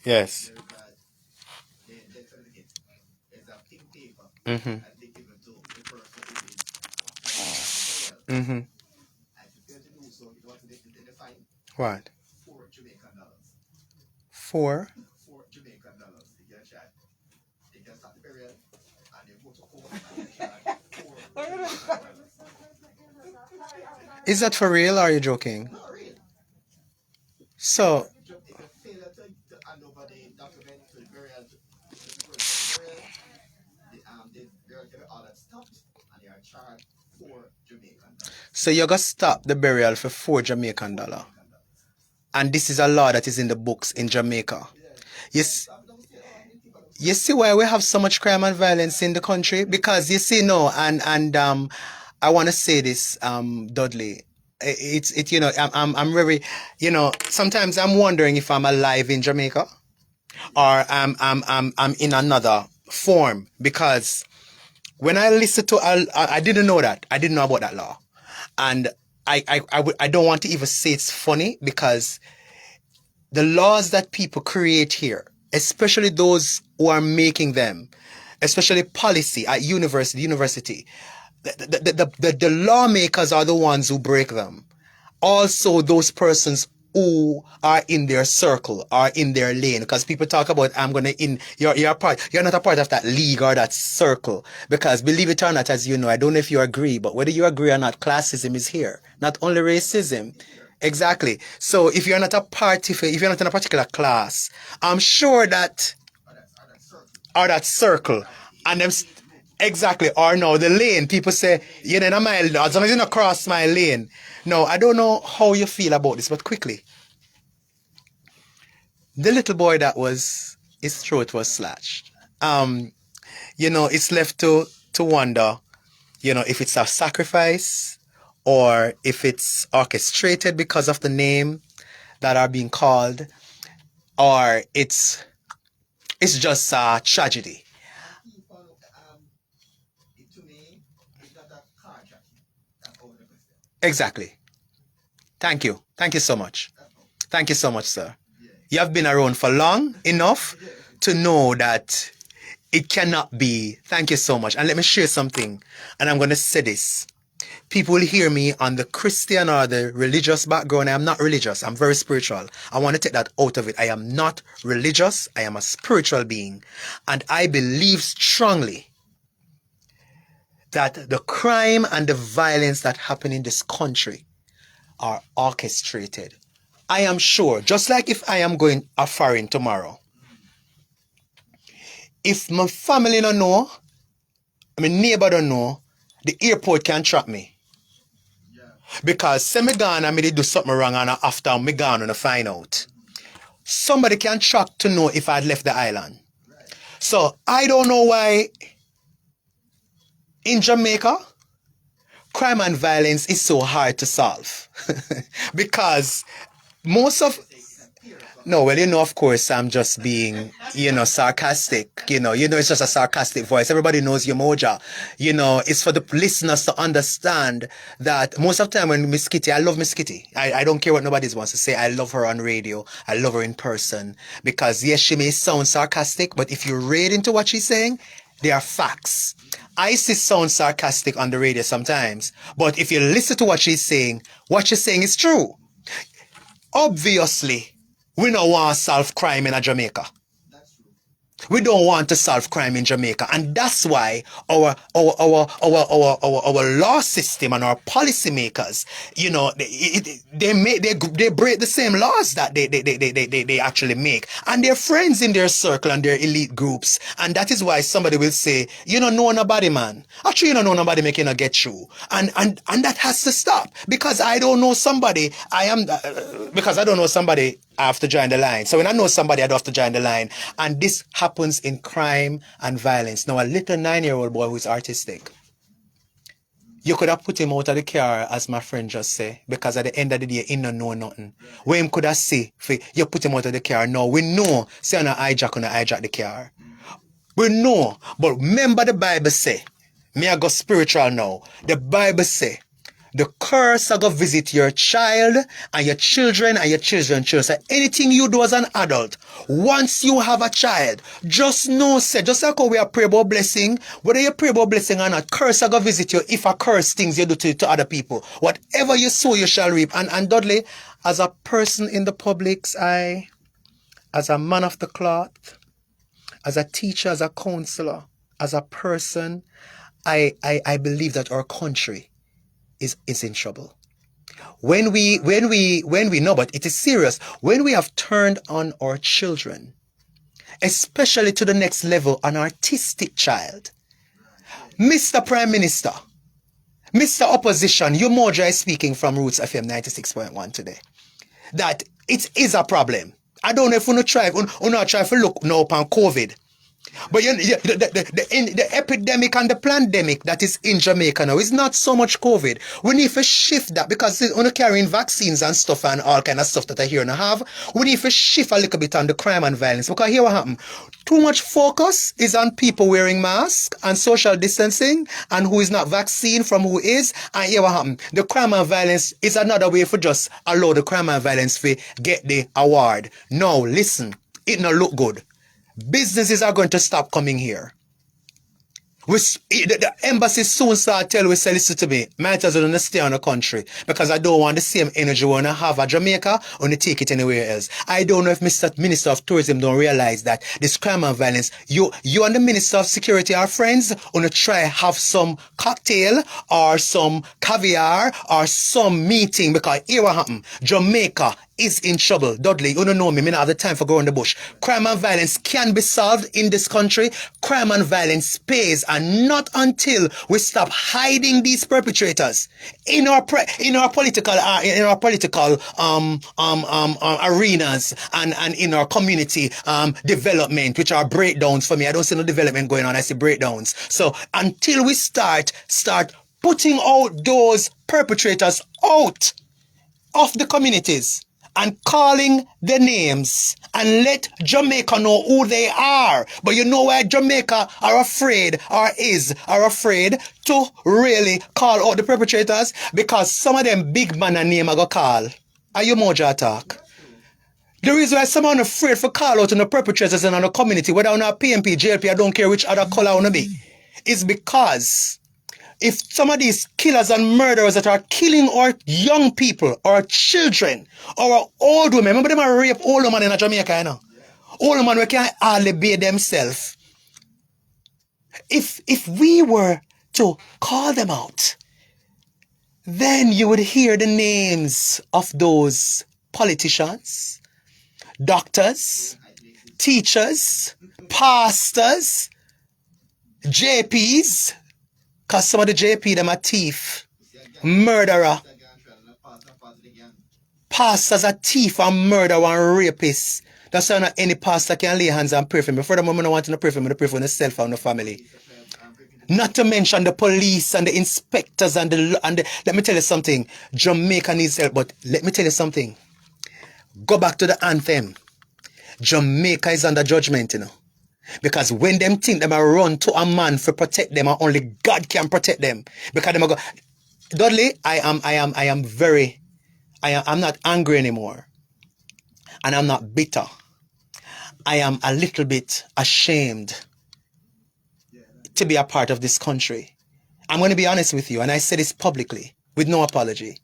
Yes. Mm-hmm. Mm-hmm. What? Four? Is that for real or are you joking? So, so you're gonna stop the burial for $4 Jamaican. And this is a law that is in the books in Jamaica. Yes. You see why we have so much crime and violence in the country? Because you see, no, and I want to say this, Dudley. It's I'm very, sometimes I'm wondering if I'm alive in Jamaica or I'm in another form because when I listen to, I didn't know that. I didn't know about that law. And I don't want to even say it's funny because the laws that people create here, especially those who are making them, especially policy at university, the lawmakers are the ones who break them. Also, those persons who are in their circle, are in their lane, because people talk about you're not a part of that league or that circle, because believe it or not, as you know, I don't know if you agree, but whether you agree or not, classism is here, not only racism. Exactly. So if you're not a party, if you're not in a particular class, I'm sure that, or that circle, and them exactly, or no, the lane. People say, you're in my, as long as you don't cross my lane. No, I don't know how you feel about this, but quickly, the little boy that was, his throat was slashed. It's left to wonder, if it's a sacrifice or if it's orchestrated because of the name that are being called, or it's just a tragedy. Exactly. Thank you. Thank you so much. Thank you so much, sir. You have been around for long enough to know that it cannot be. Thank you so much. And let me share something. And I'm going to say this. People will hear me on the Christian or the religious background. I am not religious. I'm very spiritual. I want to take that out of it. I am not religious. I am a spiritual being. And I believe strongly that the crime and the violence that happen in this country are orchestrated. I am sure, just like if I am going a foreign tomorrow, if my family don't know, my neighbor don't know, the airport can trap me. Because say me gone and me did do something wrong and after me gone and I find out. Somebody can track to know if I'd left the island. So I don't know why in Jamaica, crime and violence is so hard to solve. Because most of, no, well, of course, I'm just being, sarcastic. It's just a sarcastic voice. Everybody knows your moja. It's for the listeners to understand that most of the time when Miss Kitty, I love Miss Kitty. I don't care what nobody wants to say. I love her on radio. I love her in person. Because, yes, she may sound sarcastic, but if you read into what she's saying, they are facts. I see sound sarcastic on the radio sometimes, but if you listen to what she's saying is true. Obviously, we don't want to solve crime in Jamaica. We don't want to solve crime in Jamaica, and that's why our law system and our policymakers, they break the same laws that they actually make, and they're friends in their circle and their elite groups, and that is why somebody will say, you don't know nobody, man. Actually, you don't know nobody making a get through, and that has to stop because I don't know somebody. Because I don't know somebody, I have to join the line. So when I know somebody, I do have to join the line. And this happens in crime and violence. Now, a little 9-year-old boy who is artistic, you could have put him out of the car, as my friend just said, because at the end of the day, he don't know nothing. Where him could have say, you put him out of the car. No, we know, say on a hijack the car. We know, but remember the Bible say, me I go spiritual now. The Bible say, The curse are going to visit your child and your children and your children's children. So anything you do as an adult, once you have a child, just know, say, just like how we are pray about blessing, whether you pray about blessing or not, curse are going to visit you if a curse things you do to other people. Whatever you sow, you shall reap. And Dudley, as a person in the public's eye, as a man of the cloth, as a teacher, as a counselor, as a person, I believe that our country is in trouble. When we know, but it is serious, when we have turned on our children, especially to the next level, an artistic child, Mr. Prime Minister, Mr. Opposition, you Moja is speaking from Roots FM 96.1 today, that it is a problem. I don't know if you not try to look now upon COVID. But the epidemic and the pandemic that is in Jamaica now is not so much COVID. We need to shift that because we're carrying vaccines and stuff and all kind of stuff that I hear and have. We need to shift a little bit on the crime and violence because here what happened. Too much focus is on people wearing masks and social distancing and who is not vaccinated from who is. And here what happened. The crime and violence is another way for just allow the crime and violence to get the award. No, listen, it not look good. Businesses are going to stop coming here. The embassy soon start tell we say, listen to me, might as well stay on the country because I don't want the same energy when I have at Jamaica or to take it anywhere else. I don't know if Mr. Minister of Tourism don't realize that this crime and violence, you and the Minister of Security are friends on to try have some cocktail or some caviar or some meeting because here what happened, Jamaica is in trouble. Dudley, you don't know me, I don't have the time for going in the bush. Crime and violence can be solved in this country. Crime and violence pays, and not until we stop hiding these perpetrators in our political arenas and in our community development, which are breakdowns for me. I don't see no development going on. I see breakdowns. So until we start putting out those perpetrators out of the communities and calling the names and let Jamaica know who they are. But you know why Jamaica are afraid to really call out the perpetrators? Because some of them big man and name I go call. Are you Moja talk? The reason why someone afraid for call out on the perpetrators in the community, whether on a PMP, JLP, I don't care which other color I want to be, is because if some of these killers and murderers that are killing our young people, our children, our old women, remember them are rape old women in Jamaica, you know? Old women who can't hardly bathe themselves. If we were to call them out, then you would hear the names of those politicians, doctors, teachers, pastors, JPs, because some of the JP, them are thief, murderer. Pastors are thief and murderer and rapists. That's why not any pastor can lay hands and pray for me. Furthermore, I don't want to pray for me, I pray for myself and the family. Not to mention the police and the inspectors and the let me tell you something. Jamaica needs help, but let me tell you something. Go back to the anthem. Jamaica is under judgment, you know. Because when them think them are run to a man for protect them, and only God can protect them. Because them are go. Dudley, I'm not angry anymore. And I'm not bitter. I am a little bit ashamed to be a part of this country. I'm going to be honest with you, and I say this publicly with no apology.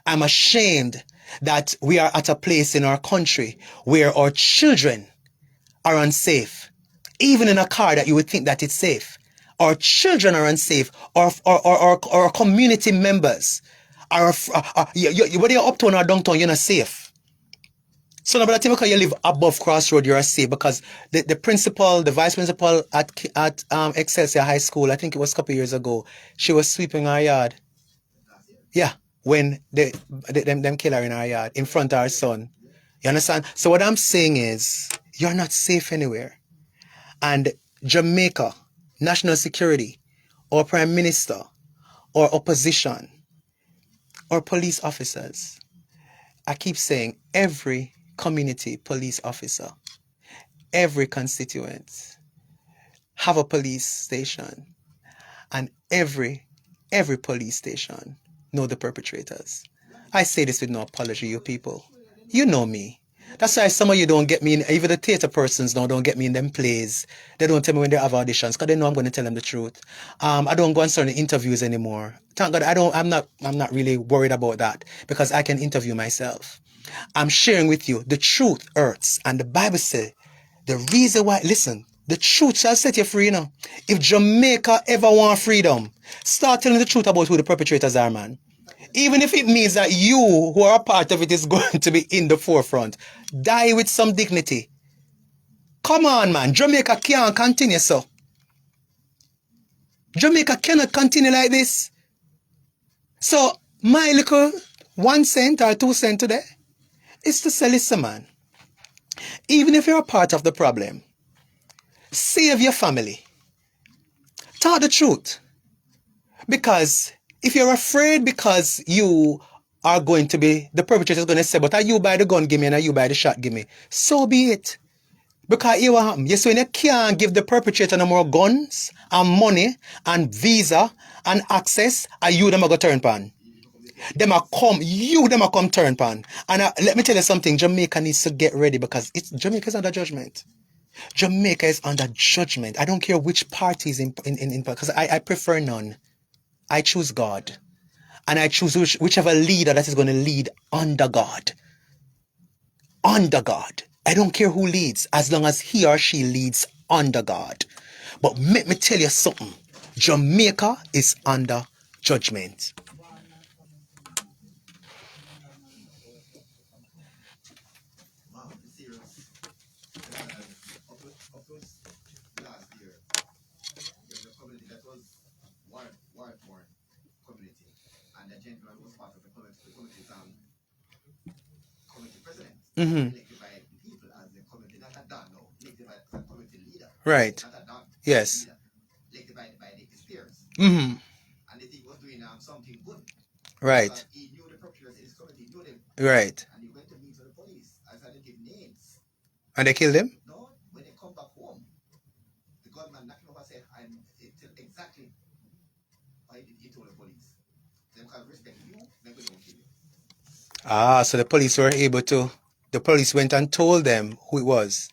I'm ashamed that we are at a place in our country where our children are unsafe. Even in a car that you would think that it's safe. Our children are unsafe. Our community members are whether you're uptown or downtown, you're not safe. So now, but I think because you live above Crossroad, you're safe because the principal, the vice principal at Excelsior High School, I think it was a couple of years ago, she was sweeping our yard. Yeah, when them kill her in our yard, in front of our son. You understand? So what I'm saying is, you're not safe anywhere. And Jamaica, national security, or prime minister, or opposition, or police officers, I keep saying every community police officer, every constituent, have a police station, and every police station know the perpetrators. I say this with no apology, you people. You know me. That's why some of you don't get me in, even the theatre persons now don't get me in them plays. They don't tell me when they have auditions because they know I'm going to tell them the truth. I don't go on certain interviews anymore. Thank God I'm not really worried about that because I can interview myself. I'm sharing with you the truth hurts. And the Bible says the reason why, listen, the truth shall set you free now. If Jamaica ever want freedom, start telling the truth about who the perpetrators are, man. Even if it means that you, who are a part of it, is going to be in the forefront. Die with some dignity. Come on, man. Jamaica can't continue so. Jamaica cannot continue like this. So, my little 1 cent or 2 cent today is to say, listen, man. Even if you're a part of the problem, save your family. Tell the truth. Because if you're afraid because you are going to be, the perpetrator is going to say, but are you buy the gun, give me, and are you buy the shot, give me. So be it. Because here what happen? Yes, when you can't give the perpetrator no more guns and money and visa and access, and you them are going to turn pan. Them are come turn pan. And let me tell you something, Jamaica needs to get ready because Jamaica is under judgment. Jamaica is under judgment. I don't care which party is in because I prefer none. I choose God. And I choose whichever leader that is going to lead under God. Under God. I don't care who leads, as long as he or she leads under God. But let me tell you something. Jamaica is under judgment. Mm-hmm. Right. Yes. Mm-hmm. Right. Right. And they killed him? Ah, so the police went and told them who it was.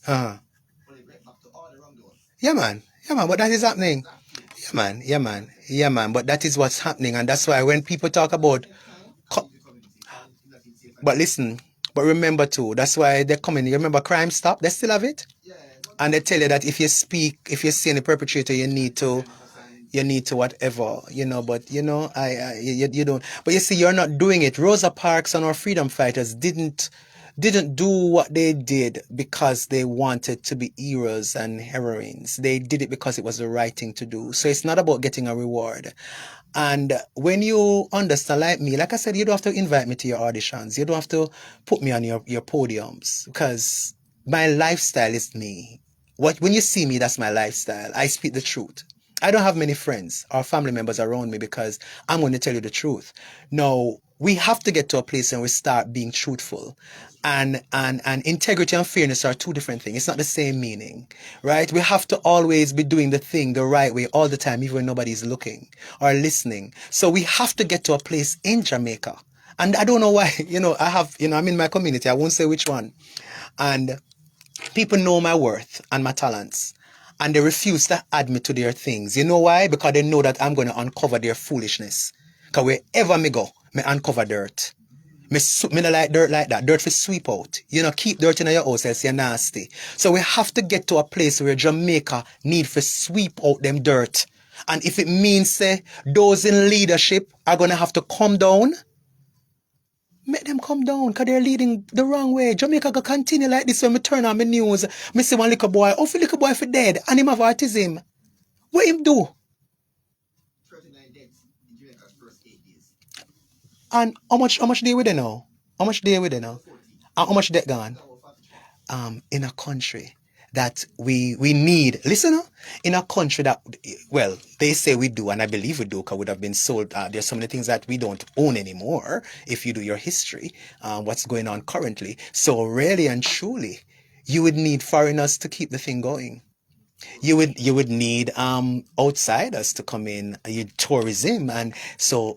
Uh-huh. Yeah, man. Yeah, man. But that is happening. Yeah, man. Yeah, man. Yeah, man. But that is what's happening. And that's why when people talk about... But listen, but remember too, that's why they're coming. You remember Crime Stop? They still have it? And they tell you that if you see any perpetrator, you need to whatever, but you don't. But you see, you're not doing it. Rosa Parks and our freedom fighters didn't do what they did because they wanted to be heroes and heroines. They did it because it was the right thing to do. So it's not about getting a reward. And when you understand, like me, like I said, you don't have to invite me to your auditions. You don't have to put me on your podiums because my lifestyle is me. When you see me, that's my lifestyle. I speak the truth. I don't have many friends or family members around me because I'm going to tell you the truth. No, we have to get to a place and we start being truthful. And integrity and fairness are two different things. It's not the same meaning, right? We have to always be doing the thing the right way all the time, even when nobody's looking or listening. So we have to get to a place in Jamaica. And I don't know why, I'm in my community. I won't say which one. And people know my worth and my talents. And they refuse to add me to their things. You know why? Because they know that I'm going to uncover their foolishness. Because wherever me go, me uncover dirt. Me don't like dirt like that. Dirt for sweep out. Keep dirt in your house else you're nasty. So we have to get to a place where Jamaica need to sweep out them dirt. And if it means say those in leadership are going to have to come down, make them come down because they're leading the wrong way. Jamaica can continue like this when me turn on my news. Me see one little boy, for little boy for dead, and him have autism. What him do? And how much day with they now? How much day with they now? And how much debt gone? In a country that we need, listen, in a country that, well, they say we do, and I believe we do, because we would have been sold. There's so many things that we don't own anymore. If you do your history, what's going on currently. So really and truly, you would need foreigners to keep the thing going. You would need outsiders to come in, tourism, and so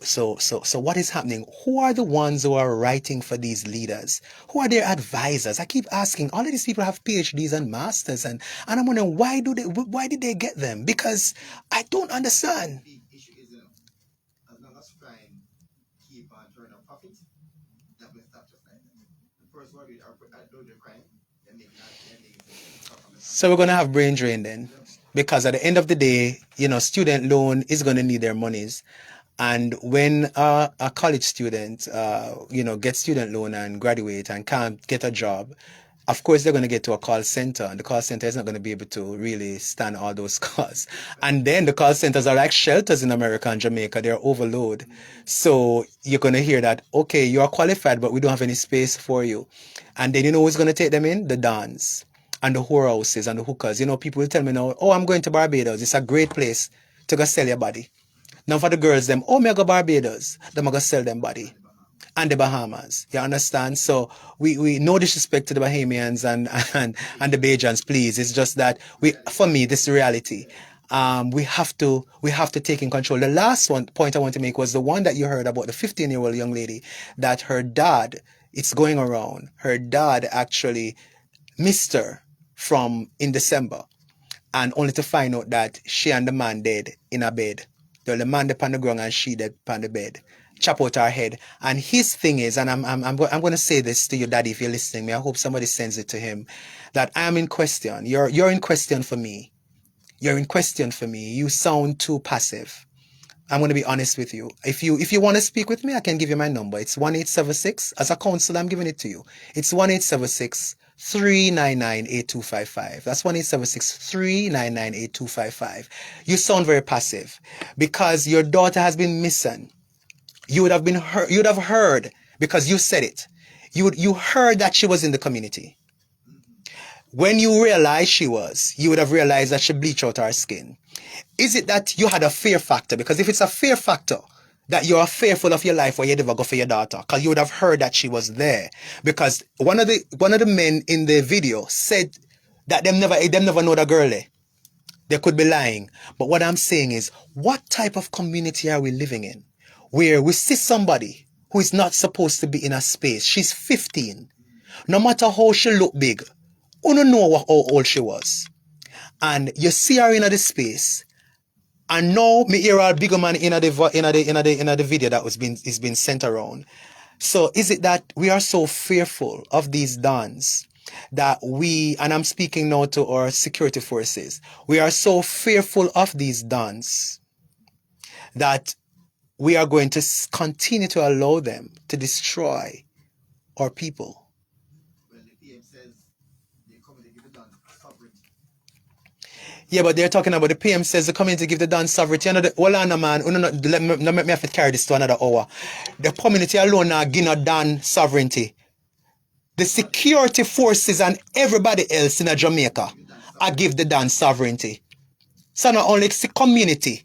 what is happening? Who are the ones who are writing for these leaders? Who are their advisors? I keep asking. All of these people have PhDs and masters, and I'm wondering, why did they get them? Because I don't understand. So we're gonna have brain drain then, because at the end of the day, student loan is gonna need their monies, and when a college student, gets student loan and graduate and can't get a job, of course they're gonna get to a call center, and the call center is not gonna be able to really stand all those calls. And then the call centers are like shelters in America and Jamaica; they're overload. So you're gonna hear that, okay, you are qualified, but we don't have any space for you. And then who's gonna take them in? The dons and the whorehouses and the hookers. People will tell me now, oh, I'm going to Barbados. It's a great place to go sell your body. Now for the girls, them, oh, me I go Barbados. Them I go sell them body. And the Bahamas. You understand? So we no disrespect to the Bahamians and the Bajans, please. It's just that for me, this is reality. We have to take in control. The last point I want to make was the one that you heard about the 15-year-old young lady that her dad, it's going around. Her dad actually missed her from in December, and only to find out that she and the man dead in a bed. The man dead on the ground and she dead on the bed. Chop out her head. And his thing is, and I'm going to say this to your daddy if you're listening. Me, I hope somebody sends it to him. That I am in question. You're in question for me. You're in question for me. You sound too passive. I'm going to be honest with you. If you want to speak with me, I can give you my number. It's 1876. As a counselor, I'm giving it to you. It's 1876 399 8255. That's 1876 399 8255. You sound very passive because your daughter has been missing. You would have been heard. You'd have heard because you said it. You heard that she was in the community. When you realized she was, you would have realized that she bleached out her skin. Is it that you had a fear factor? Because if it's a fear factor, that you are fearful of your life or you never go for your daughter, because you would have heard that she was there. Because one of the men in the video said that them never know the girl there. They could be lying. But what I'm saying is, what type of community are we living in? Where we see somebody who is not supposed to be in a space. She's 15. No matter how she look big, you don't know how old she was. And you see her in the space. And now me hear a bigger man in the video that is being sent around. So is it that we are so fearful of these dons that and I'm speaking now to our security forces, we are so fearful of these dons that we are going to continue to allow them to destroy our people? Yeah, but they're talking about the PM says the community give the dance sovereignty. Hold on, man. Let me have to carry this to another hour. The community alone now give no dance sovereignty. The security forces and everybody else in Jamaica I give the dance sovereignty. So not only it's the community.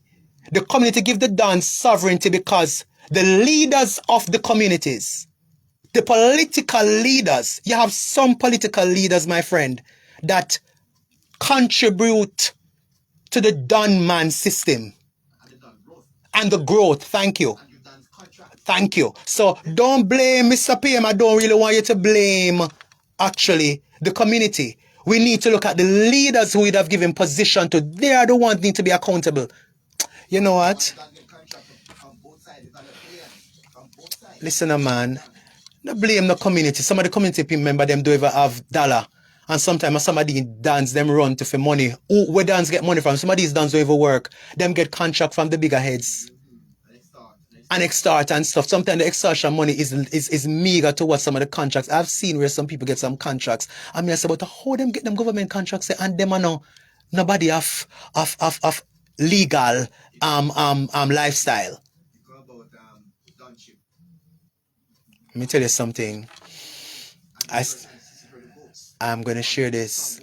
The community give the dance sovereignty because the leaders of the communities, the political leaders, you have some political leaders, my friend, that contribute to the Don Man system and the growth. Thank you. Thank you. So don't blame Mr. PM. I don't really want you to blame actually the community. We need to look at the leaders who would have given position to. They are the ones need to be accountable. You know what? Listen, man. Don't blame the community. Some of the community member them do ever have dollar. And sometimes somebody dance them run to for money. Where dance get money from? Some of these dance don't even work. Them get contract from the bigger heads. And extort and stuff. Sometimes the extortion money is meager to what some of the contracts. I've seen where some people get some contracts. I mean, I say, but how them get them government contracts and them are no nobody of legal lifestyle. Let me tell you something. I'm going to share this,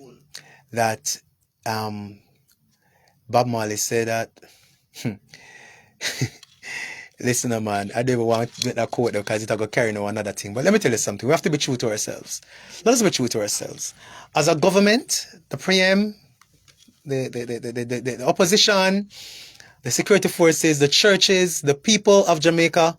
that Bob Marley said that, listen, man, I don't even want to get that quote though, because it's going to carry on another thing. But let me tell you something. We have to be true to ourselves. Let us be true to ourselves. As a government, the PM, the opposition, the security forces, the churches, the people of Jamaica.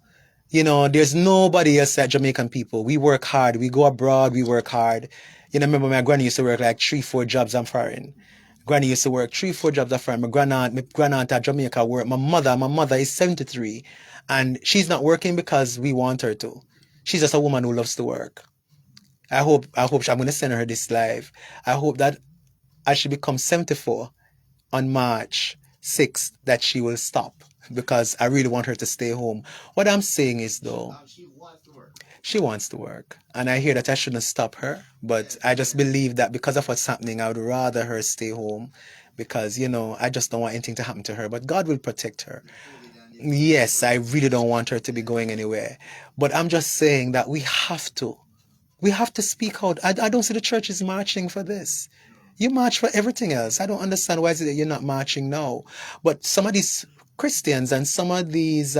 There's nobody else like Jamaican people. We work hard. We go abroad. We work hard. Remember my granny used to work like 3, 4 jobs on foreign. Granny used to work 3, 4 jobs on foreign. My grandaunt at Jamaica work. My mother is 73, and she's not working because we want her to. She's just a woman who loves to work. I'm gonna send her this live. I hope that as she becomes 74 on March 6th, that she will stop, because I really want her to stay home. What I'm saying is, though, she wants to work. And I hear that I shouldn't stop her, but I just believe that because of what's happening, I would rather her stay home, because, I just don't want anything to happen to her. But God will protect her. Yes, I really don't want her to be going anywhere. But I'm just saying that we have to. We have to speak out. I don't see the church is marching for this. You march for everything else. I don't understand why is it that you're not marching now. But some of these Christians and some of these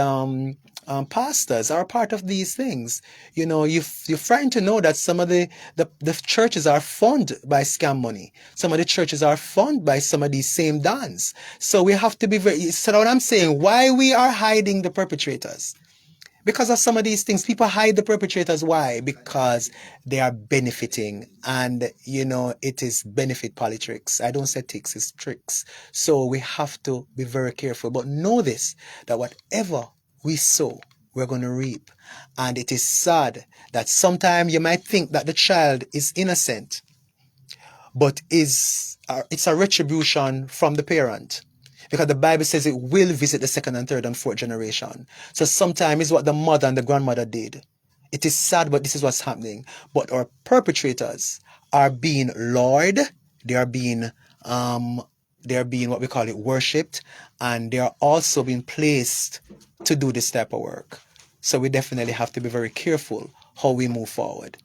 pastors are part of these things. You're frightened to know that some of the churches are funded by scam money. Some of the churches are funded by some of these same dons. So we have to be very. So what I'm saying, why we are hiding the perpetrators? Because of some of these things, people hide the perpetrators. Why? Because they are benefiting. And, it is benefit politics. I don't say tricks, it's tricks. So we have to be very careful. But know this, that whatever we sow, we're going to reap. And it is sad that sometimes you might think that the child is innocent, but it's a retribution from the parent. Because the Bible says it will visit the second and third and fourth generation. So sometimes it's what the mother and the grandmother did. It is sad, but this is what's happening. But our perpetrators are being lured. They are being what we call it worshipped, and they are also being placed to do this type of work. So we definitely have to be very careful how we move forward.